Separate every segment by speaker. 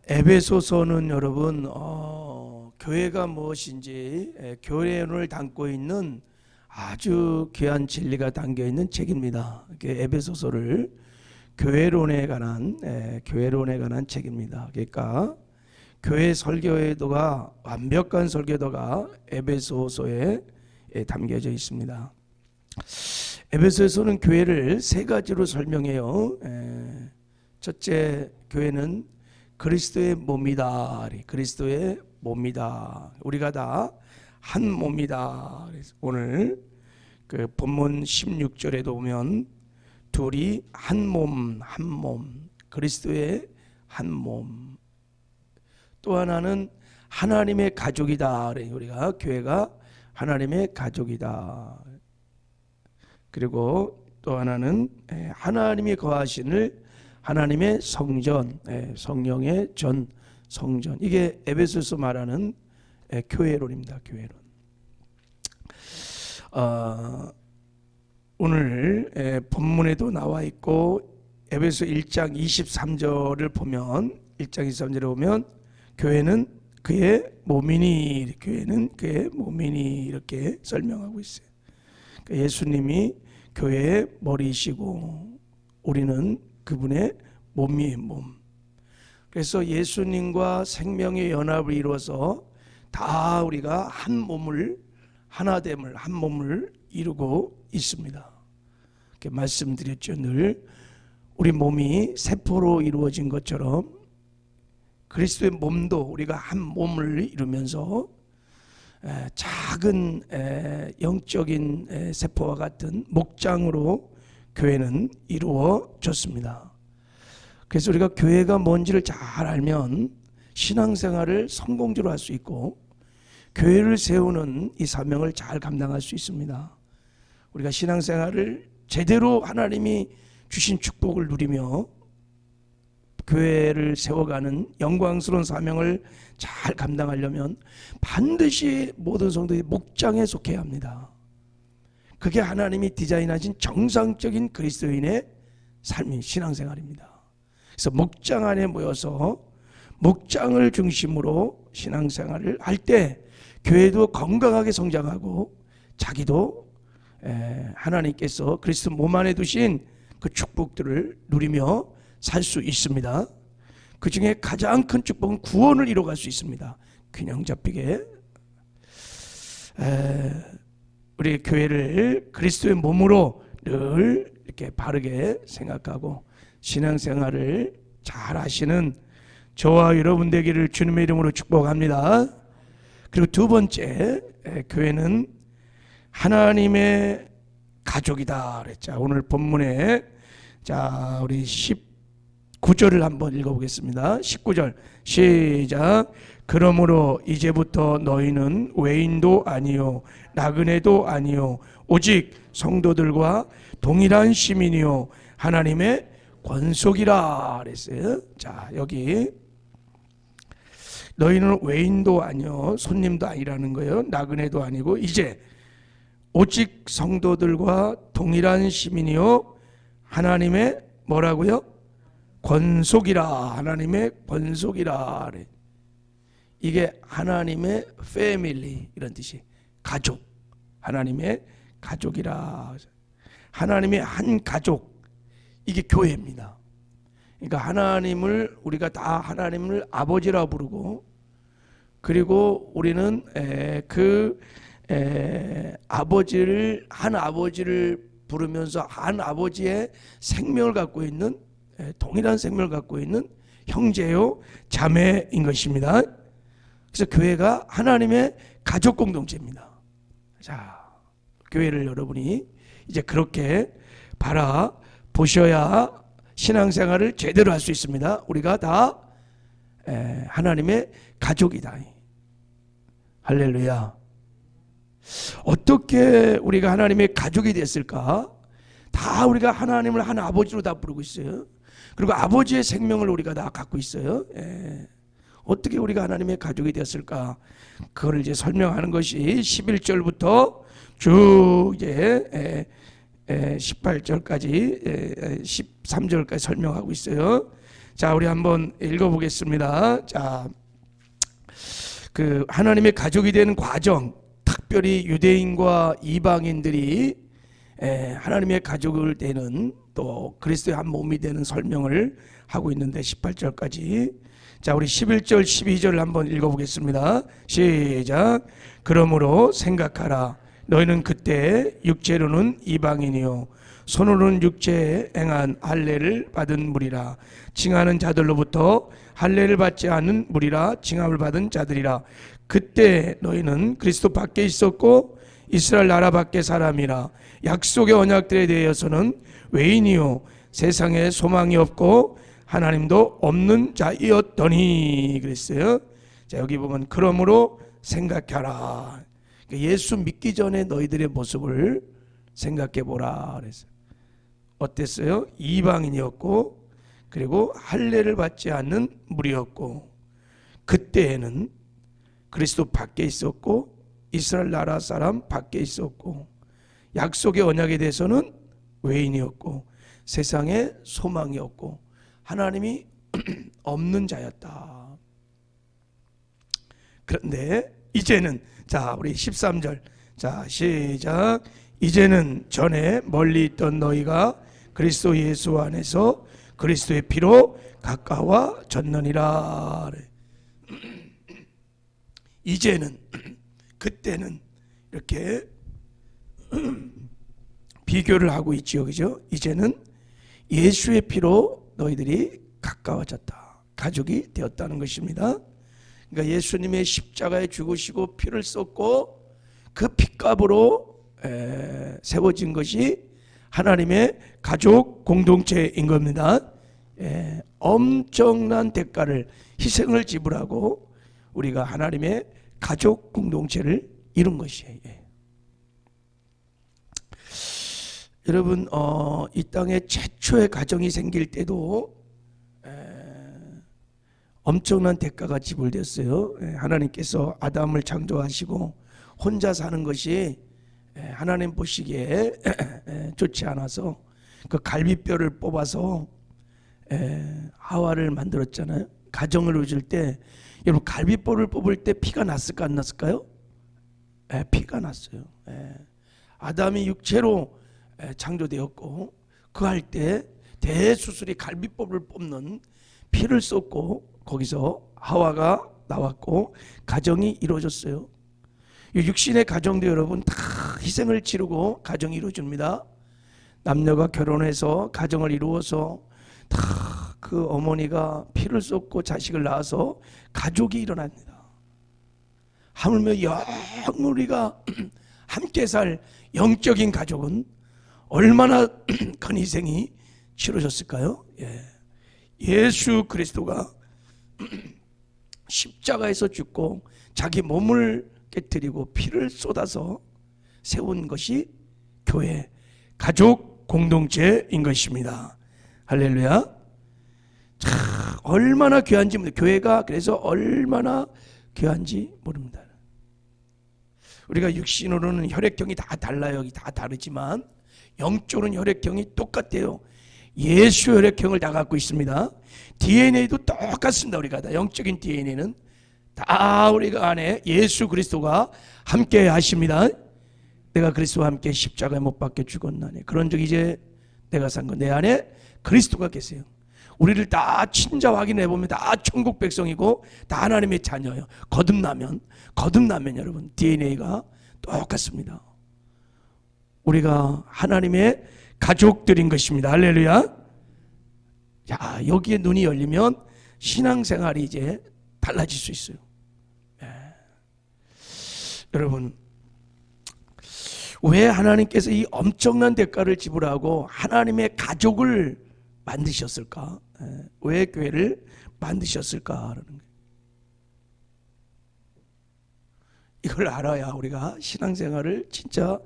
Speaker 1: 에베소서는 여러분 교회가 무엇인지 교회론을 담고 있는 아주 귀한 진리가 담겨 있는 책입니다. 에베소서를 교회론에 관한 책입니다. 그러니까 교회 설교도가 완벽한 설교도가 에베소서에 담겨져 있습니다. 에베소서는 교회를 세 가지로 설명해요. 첫째, 교회는 그리스도의 몸이다. 그리스도의 몸이다. 우리가 다 한 몸이다. 오늘 그 본문 16절에도 보면 둘이 한 몸, 그리스도의 한 몸. 또 하나는 하나님의 가족이다. 우리가 교회가 하나님의 가족이다. 그리고 또 하나는 하나님이 거하시는 하나님의 성전, 성령의 전 성전. 이게 에베소서 말하는 교회론입니다. 교회론. 오늘 본문에도 나와 있고 에베소 1장 23절을 보면 1장 23절에 보면 교회는 그의 몸이니, 교회는 그의 몸이니 이렇게 설명하고 있어요. 예수님이 교회의 머리이시고 우리는 그분의 몸이에요. 몸. 그래서 예수님과 생명의 연합을 이루어서 다 우리가 한 몸을, 하나됨을, 한 몸을 이루고 있습니다. 이렇게 말씀드렸죠. 늘 우리 몸이 세포로 이루어진 것처럼 그리스도의 몸도 우리가 한 몸을 이루면서 작은 영적인 세포와 같은 목장으로 교회는 이루어졌습니다. 그래서 우리가 교회가 뭔지를 잘 알면 신앙생활을 성공적으로 할 수 있고 교회를 세우는 이 사명을 잘 감당할 수 있습니다. 우리가 신앙생활을 제대로 하나님이 주신 축복을 누리며 교회를 세워가는 영광스러운 사명을 잘 감당하려면 반드시 모든 성도들이 목장에 속해야 합니다. 그게 하나님이 디자인하신 정상적인 그리스도인의 삶인 신앙생활입니다. 그래서 목장 안에 모여서 목장을 중심으로 신앙생활을 할 때 교회도 건강하게 성장하고 자기도 하나님께서 그리스도 몸 안에 두신 그 축복들을 누리며 살 수 있습니다. 그 중에 가장 큰 축복은 구원을 이뤄갈 수 있습니다. 균형 잡히게 우리 교회를 그리스도의 몸으로 늘 이렇게 바르게 생각하고 신앙생활을 잘 하시는 저와 여러분 되기를 주님의 이름으로 축복합니다. 그리고 두 번째, 교회는 하나님의 가족이다 그랬죠. 오늘 본문에 자 우리 19절을 한번 읽어보겠습니다. 19절 시작. 그러므로 이제부터 너희는 외인도 아니요 나그네도 아니요 오직 성도들과 동일한 시민이요 하나님의 권속이라 그랬어요. 자 여기 너희는 외인도 아니요 손님도 아니라는 거예요. 나그네도 아니고 이제 오직 성도들과 동일한 시민이요 하나님의 뭐라고요? 권속이라. 하나님의 권속이라. 이게 하나님의 패밀리 이런 뜻이 가족. 하나님의 가족이라. 하나님의 한 가족. 이게 교회입니다. 그러니까 하나님을 우리가 다 하나님을 아버지라 부르고 그리고 우리는 아버지를 한 아버지를 부르면서 한 아버지의 생명을 갖고 있는 동일한 생명을 갖고 있는 형제요 자매인 것입니다. 그래서 교회가 하나님의 가족 공동체입니다. 자, 교회를 여러분이 이제 그렇게 바라보셔야 신앙생활을 제대로 할 수 있습니다. 우리가 다 하나님의 가족이다. 할렐루야. 어떻게 우리가 하나님의 가족이 됐을까? 다 우리가 하나님을 한 아버지로 다 부르고 있어요. 그리고 아버지의 생명을 우리가 다 갖고 있어요. 어떻게 우리가 하나님의 가족이 되었을까? 그걸 이제 설명하는 것이 11절부터 쭉 이제 18절까지 13절까지 설명하고 있어요. 자, 우리 한번 읽어보겠습니다. 자, 그 하나님의 가족이 되는 과정, 특별히 유대인과 이방인들이 하나님의 가족을 되는, 또 그리스도의 한 몸이 되는 설명을 하고 있는데 18절까지. 자, 우리 11절 12절 한번 읽어보겠습니다. 시작. 그러므로 생각하라. 너희는 그때 육체로는 이방인이요 손으로는 육체에 행한 할례를 받은 무리라. 징하는 자들로부터 할례를 받지 않은 무리라. 징함을 받은 자들이라. 그때 너희는 그리스도 밖에 있었고 이스라엘 나라 밖에 사람이라. 약속의 언약들에 대해서는 외인이요 세상에 소망이 없고 하나님도 없는 자이었더니 그랬어요. 자, 여기 보면 그러므로 생각하라. 예수 믿기 전에 너희들의 모습을 생각해 보라 그랬어요. 어땠어요? 이방인이었고, 그리고 할례를 받지 않는 무리였고, 그때에는 그리스도 밖에 있었고 이스라엘 나라 사람 밖에 있었고, 약속의 언약에 대해서는 외인이었고 세상에 소망이 없고 하나님이 없는 자였다. 그런데 이제는, 자, 우리 13절, 자, 시작. 이제는 전에 멀리 있던 너희가 그리스도 예수 안에서 그리스도의 피로 가까워졌느니라. 이제는, 그때는, 이렇게 비교를 하고 있지요, 그죠? 이제는 예수의 피로 너희들이 가까워졌다, 가족이 되었다는 것입니다. 그러니까 예수님의 십자가에 죽으시고 피를 쏟고 그 피값으로 세워진 것이 하나님의 가족 공동체인 겁니다. 엄청난 대가를, 희생을 지불하고 우리가 하나님의 가족 공동체를 이룬 것이에요. 여러분, 이 땅에 최초의 가정이 생길 때도 엄청난 대가가 지불됐어요. 하나님께서 아담을 창조하시고 혼자 사는 것이 하나님 보시기에 좋지 않아서 그 갈비뼈를 뽑아서 하와를 만들었잖아요. 가정을 이룰 때, 여러분, 갈비뼈를 뽑을 때 피가 났을까 안 났을까요? 피가 났어요. 아담이 육체로 창조되었고, 그 할 때 대수술이 갈비뼈를 뽑는, 피를 쏟고 거기서 하와가 나왔고 가정이 이루어졌어요. 육신의 가정도 여러분 다 희생을 치르고 가정이 이루어집니다. 남녀가 결혼해서 가정을 이루어서 다 그 어머니가 피를 쏟고 자식을 낳아서 가족이 일어납니다. 하물며 영 우리가 함께 살 영적인 가족은 얼마나 큰 희생이 치러졌을까요? 예수 그리스도가 십자가에서 죽고 자기 몸을 깨뜨리고 피를 쏟아서 세운 것이 교회, 가족 공동체인 것입니다. 할렐루야. 참 얼마나 귀한지 모릅니다. 교회가 그래서 얼마나 귀한지 모릅니다. 우리가 육신으로는 혈액형이 다 달라요. 다 다르지만 영적으로는 혈액형이 똑같아요. 예수 혈액형을 다 갖고 있습니다. DNA도 똑같습니다. 우리가 다 영적인 DNA는 다 우리가 안에 예수 그리스도가 함께 하십니다. 내가 그리스도와 함께 십자가에 못 박혀 죽었나니 그런 적 이제 내가 산 거, 내 안에 그리스도가 계세요. 우리를 다 친자 확인해 보면 다 천국 백성이고 다 하나님의 자녀예요. 거듭나면 여러분 DNA가 똑같습니다. 우리가 하나님의 가족들인 것입니다. 할렐루야. 자, 여기에 눈이 열리면 신앙생활이 이제 달라질 수 있어요. 여러분, 왜 하나님께서 이 엄청난 대가를 지불하고 하나님의 가족을 만드셨을까? 왜 교회를 만드셨을까라는 거예요. 이걸 알아야 우리가 신앙생활을 진짜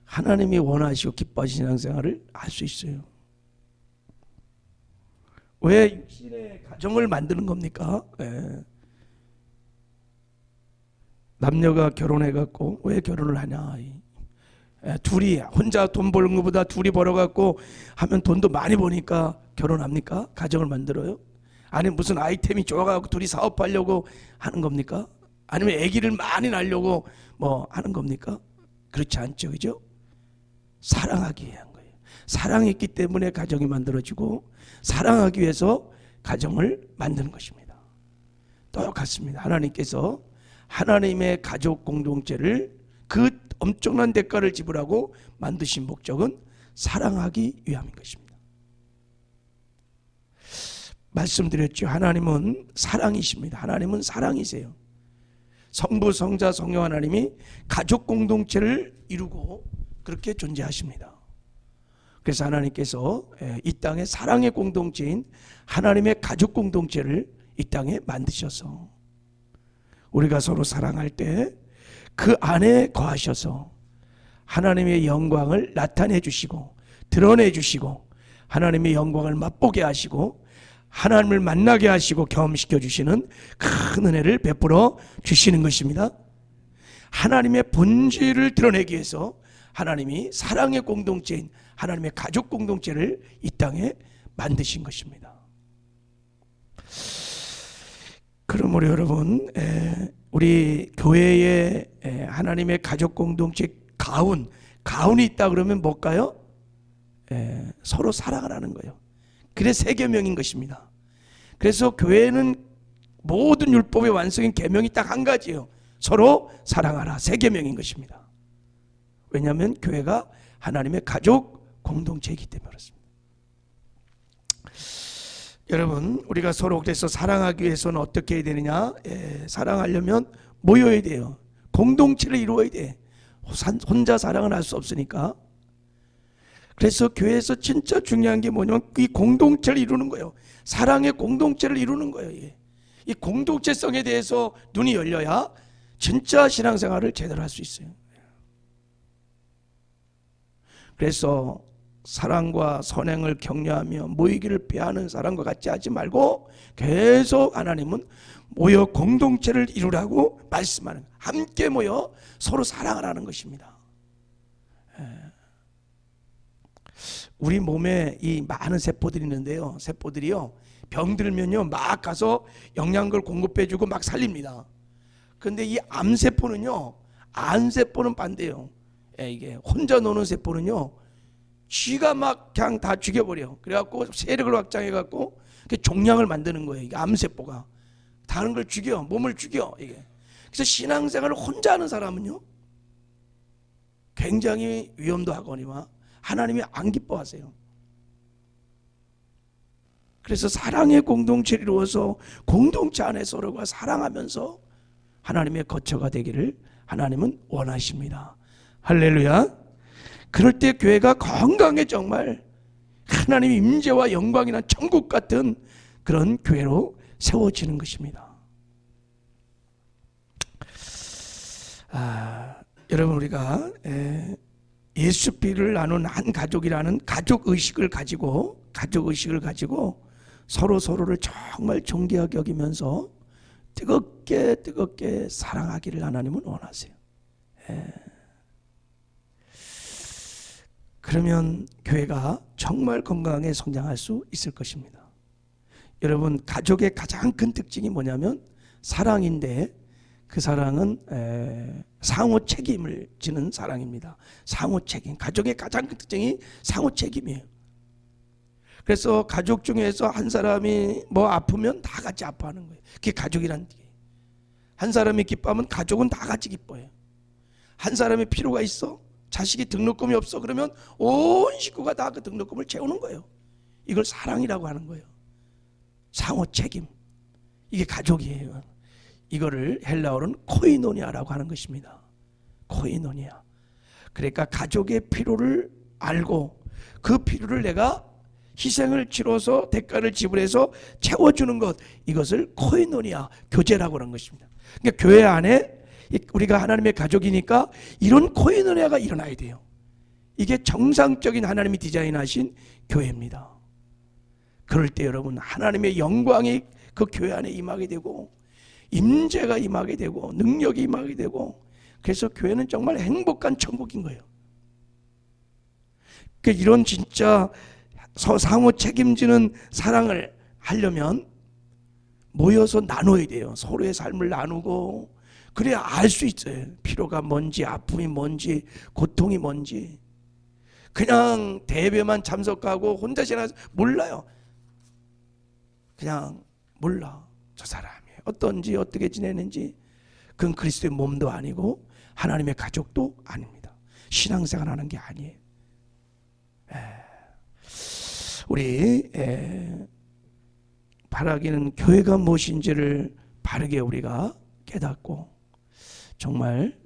Speaker 1: 하나님이 원하시고 기뻐하시는 신앙생활을 할 수 있어요. 왜 육신의 가정을 만드는 겁니까? 남녀가 결혼해갖고 왜 결혼을 하냐? 둘이 혼자 돈 버는 것보다 둘이 벌어갖고 하면 돈도 많이 버니까 결혼합니까? 가정을 만들어요? 아니 무슨 아이템이 좋아가지고 둘이 사업하려고 하는 겁니까? 아니면 아기를 많이 낳으려고 뭐 하는 겁니까? 그렇지 않죠, 그죠? 사랑하기 위한 거예요. 사랑했기 때문에 가정이 만들어지고 사랑하기 위해서 가정을 만드는 것입니다. 똑같습니다. 하나님께서 하나님의 가족 공동체를 그 엄청난 대가를 지불하고 만드신 목적은 사랑하기 위함인 것입니다. 말씀드렸죠. 하나님은 사랑이십니다. 하나님은 사랑이세요. 성부, 성자, 성령 하나님이 가족 공동체를 이루고 그렇게 존재하십니다. 그래서 하나님께서 이 땅에 사랑의 공동체인 하나님의 가족 공동체를 이 땅에 만드셔서 우리가 서로 사랑할 때 그 안에 거하셔서 하나님의 영광을 나타내 주시고 드러내 주시고 하나님의 영광을 맛보게 하시고 하나님을 만나게 하시고 경험시켜 주시는 큰 은혜를 베풀어 주시는 것입니다. 하나님의 본질을 드러내기 위해서 하나님이 사랑의 공동체인 하나님의 가족 공동체를 이 땅에 만드신 것입니다. 그러므로 여러분, 우리 교회에 하나님의 가족 공동체 가운이 있다 그러면 뭘까요? 서로 사랑하라는 거예요. 그래 세계명인 것입니다. 그래서 교회는 모든 율법의 완성인 계명이 딱 한 가지예요. 서로 사랑하라. 세계명인 것입니다. 왜냐하면 교회가 하나님의 가족 공동체이기 때문에 그렇습니다. 여러분, 우리가 서로 그래서 사랑하기 위해서는 어떻게 해야 되느냐? 사랑하려면 모여야 돼요. 공동체를 이루어야 돼. 혼자 사랑을 할 수 없으니까. 그래서 교회에서 진짜 중요한 게 뭐냐면 이 공동체를 이루는 거예요. 사랑의 공동체를 이루는 거예요. 이 공동체성에 대해서 눈이 열려야 진짜 신앙생활을 제대로 할 수 있어요. 그래서 사랑과 선행을 격려하며 모이기를 배하는 사람과 같이 하지 말고 계속 하나님은 모여 공동체를 이루라고 말씀하는 거예요. 함께 모여 서로 사랑하라는 것입니다. 우리 몸에 이 많은 세포들이 있는데요. 세포들이요, 병들면요 막 가서 영양걸 공급해주고 막 살립니다. 그런데 이 암세포는요, 암세포는 반대예요. 이게 혼자 노는 세포는요, 쥐가 막 그냥 다 죽여버려. 그래갖고 세력을 확장해갖고 종양을 만드는 거예요. 이게 암세포가 다른 걸 죽여, 몸을 죽여. 이게 그래서 신앙생활을 혼자 하는 사람은요 굉장히 위험도 하거니와 하나님이 안 기뻐하세요. 그래서 사랑의 공동체를 이루어서 공동체 안에 서로가 사랑하면서 하나님의 거처가 되기를 하나님은 원하십니다. 할렐루야. 그럴 때 교회가 건강해 정말 하나님의 임재와 영광이 난 천국 같은 그런 교회로 세워지는 것입니다. 여러분, 우리가 예수피를 나눈 한 가족이라는 가족의식을 가지고 서로를 정말 존귀하게 여기면서 뜨겁게 사랑하기를 하나님은 원하세요. 그러면 교회가 정말 건강하게 성장할 수 있을 것입니다. 여러분, 가족의 가장 큰 특징이 뭐냐면 사랑인데 그 사랑은 상호 책임을 지는 사랑입니다. 상호 책임. 가족의 가장 큰 특징이 상호 책임이에요. 그래서 가족 중에서 한 사람이 뭐 아프면 다 같이 아파하는 거예요. 그게 가족이란 얘기예요. 한 사람이 기뻐하면 가족은 다 같이 기뻐해요. 한 사람이 필요가 있어, 자식이 등록금이 없어, 그러면 온 식구가 다 그 등록금을 채우는 거예요. 이걸 사랑이라고 하는 거예요. 상호 책임. 이게 가족이에요. 이거를 헬라어로는 코이노니아라고 하는 것입니다. 코이노니아. 그러니까 가족의 필요를 알고 그 필요를 내가 희생을 치러서 대가를 지불해서 채워주는 것, 이것을 코이노니아, 교제라고 하는 것입니다. 그러니까 교회 안에 우리가 하나님의 가족이니까 이런 코이노니아가 일어나야 돼요. 이게 정상적인 하나님이 디자인하신 교회입니다. 그럴 때 여러분, 하나님의 영광이 그 교회 안에 임하게 되고 임재가 임하게 되고 능력이 임하게 되고, 그래서 교회는 정말 행복한 천국인 거예요. 이런 진짜 상호 책임지는 사랑을 하려면 모여서 나눠야 돼요. 서로의 삶을 나누고 그래야 알 수 있어요. 피로가 뭔지, 아픔이 뭔지, 고통이 뭔지. 그냥 대회만 참석하고 혼자 지나서 몰라요. 그냥 몰라. 저 사람이 어떤지, 어떻게 지내는지. 그건 그리스도의 몸도 아니고 하나님의 가족도 아닙니다. 신앙생활 하는 게 아니에요. 우리 바라기는 교회가 무엇인지를 바르게 우리가 깨닫고 정말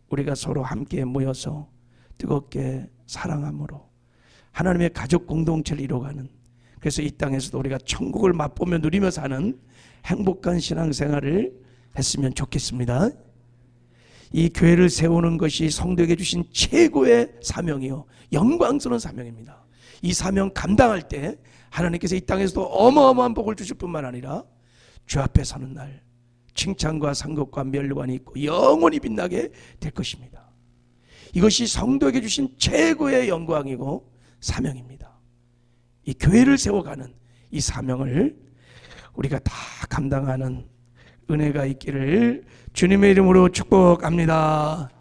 Speaker 1: 우리가 서로 함께 모여서 뜨겁게 사랑함으로 하나님의 가족 공동체를 이뤄가는, 그래서 이 땅에서도 우리가 천국을 맛보며 누리며 사는 행복한 신앙생활을 했으면 좋겠습니다. 이 교회를 세우는 것이 성도에게 주신 최고의 사명이요 영광스러운 사명입니다. 이 사명 감당할 때 하나님께서 이 땅에서도 어마어마한 복을 주실 뿐만 아니라 주 앞에 서는 날 칭찬과 상급과 멸관이 있고 영원히 빛나게 될 것입니다. 이것이 성도에게 주신 최고의 영광이고 사명입니다. 이 교회를 세워가는 이 사명을 우리가 다 감당하는 은혜가 있기를 주님의 이름으로 축복합니다.